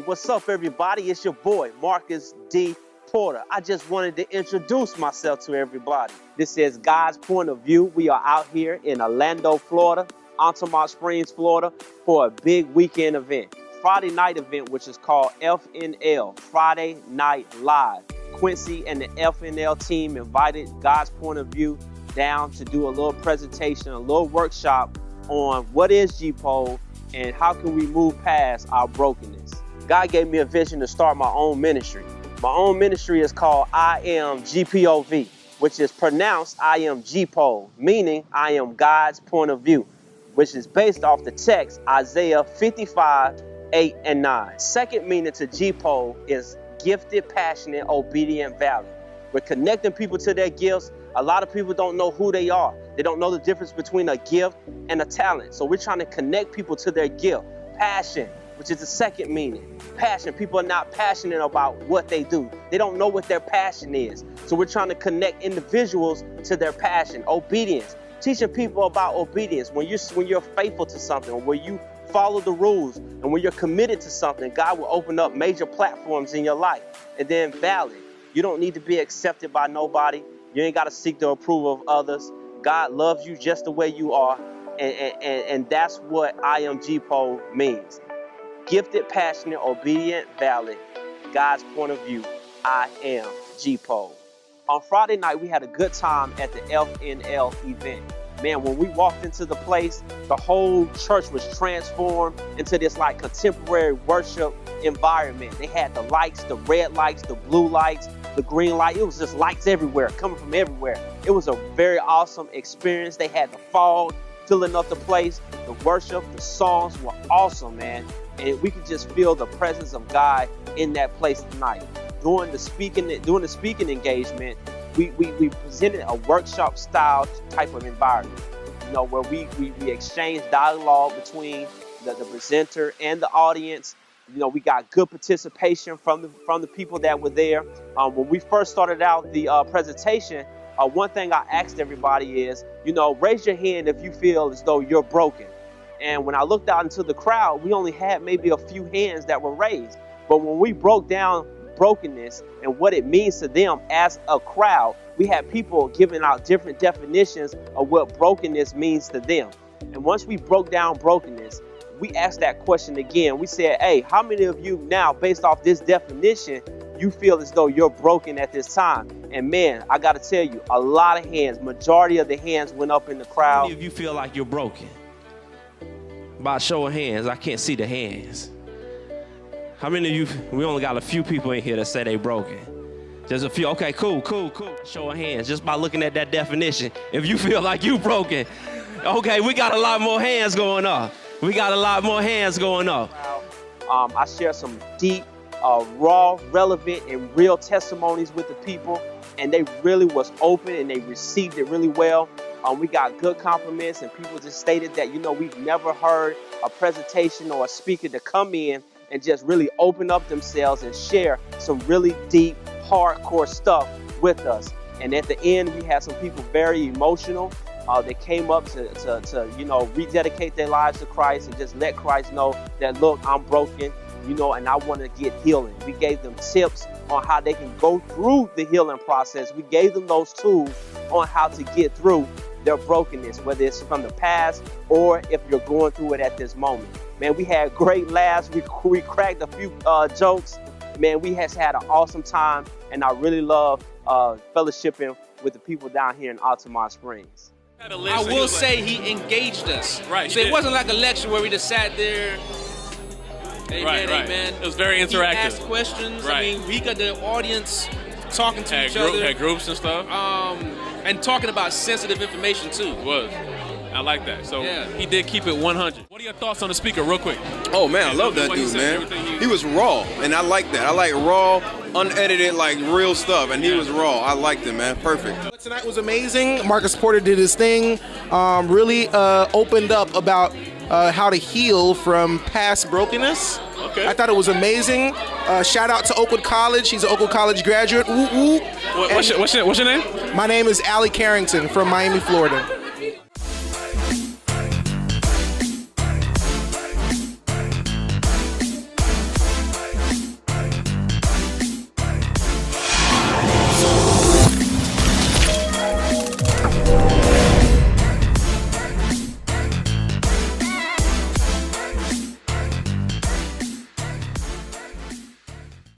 What's up, everybody? It's your boy, Marcus D. Porter. I just wanted to introduce myself to everybody. This is God's Point of View. We are out here in Orlando, Florida, Altamont Springs, Florida, for a big weekend event. Friday night event, which is called FNL, Friday Night Live. Quincy and the FNL team invited God's Point of View down to do a little presentation, a little workshop on what is GPOV and how can we move past our brokenness. God gave me a vision to start my own ministry. My own ministry is called I AM GPOV, which is pronounced I am GPOV, meaning I am God's point of view, which is based off the text Isaiah 55, 8 and 9. Second meaning to GPOV is gifted, passionate, obedient, valiant. We're connecting people to their gifts. A lot of people don't know who they are. They don't know the difference between a gift and a talent. So we're trying to connect people to their gift. Passion, which is the second meaning. Passion, people are not passionate about what they do. They don't know what their passion is. So we're trying to connect individuals to their passion. Obedience, teaching people about obedience. When you're faithful to something, or when you follow the rules, and when you're committed to something, God will open up major platforms in your life. And then valid, you don't need to be accepted by nobody. You ain't got to seek the approval of others. God loves you just the way you are. And that's what I am GPOV means. Gifted, passionate, obedient, valid. God's point of view. I am GPOV. On Friday night, we had a good time at the FNL event. Man, when we walked into the place, the whole church was transformed into this like contemporary worship environment. They had the lights, the red lights, the blue lights, the green light. It was just lights everywhere, coming from everywhere. It was a very awesome experience. They had the fog filling up the place. The worship, the songs were awesome, man. And we could just feel the presence of God in that place tonight. During the speaking engagement, we presented a workshop style type of environment, you know, where we exchanged dialogue between the presenter and the audience. You know, we got good participation from the people that were there. When we first started out the presentation, one thing I asked everybody is, you know, raise your hand if you feel as though you're broken. And when I looked out into the crowd, we only had maybe a few hands that were raised. But when we broke down brokenness and what it means to them as a crowd, we had people giving out different definitions of what brokenness means to them. And once we broke down brokenness, we asked that question again. We said, hey, how many of you now, based off this definition, you feel as though you're broken at this time? And man, I got to tell you, a lot of hands, majority of the hands went up in the crowd. How many of you feel like you're broken? By a show of hands, I can't see the hands. How many of you, we only got a few people in here that say they broken. There's a few, okay, cool. Show of hands, just by looking at that definition. If you feel like you broken, okay, we got a lot more hands going up. I share some deep, raw, relevant, and real testimonies with the people, and they really was open and they received it really well. We got good compliments, and people just stated that, you know, we've never heard a presentation or a speaker to come in and just really open up themselves and share some really deep, hardcore stuff with us. And at the end, we had some people very emotional. They came up to you know, rededicate their lives to Christ and just let Christ know that, look, I'm broken, you know, and I want to get healing. We gave them tips on how they can go through the healing process. We gave them those tools on how to get through their brokenness, whether it's from the past or if you're going through it at this moment. Man, we had great laughs. We cracked a few jokes. Man, we has had an awesome time, and I really love fellowshipping with the people down here in Altamont Springs. I will say he engaged us. Right. So it wasn't like a lecture where we just sat there. Amen, amen. It was very interactive. He asked questions. Right. I mean, we got the audience talking to each other. Had groups and stuff. And talking about sensitive information too. It was. I like that. So yeah. He did keep it 100. What are your thoughts on the speaker, real quick? Oh man, I love that dude, man. He was raw, and I like that. I like raw, unedited, like real stuff, and he was raw. I liked it, man. Perfect. Tonight was amazing. Marcus Porter did his thing. Really opened up about how to heal from past brokenness. Okay. I thought it was amazing. Shout out to Oakwood College. He's an Oakwood College graduate. Woo woo. What's your name? My name is Allie Carrington from Miami, Florida.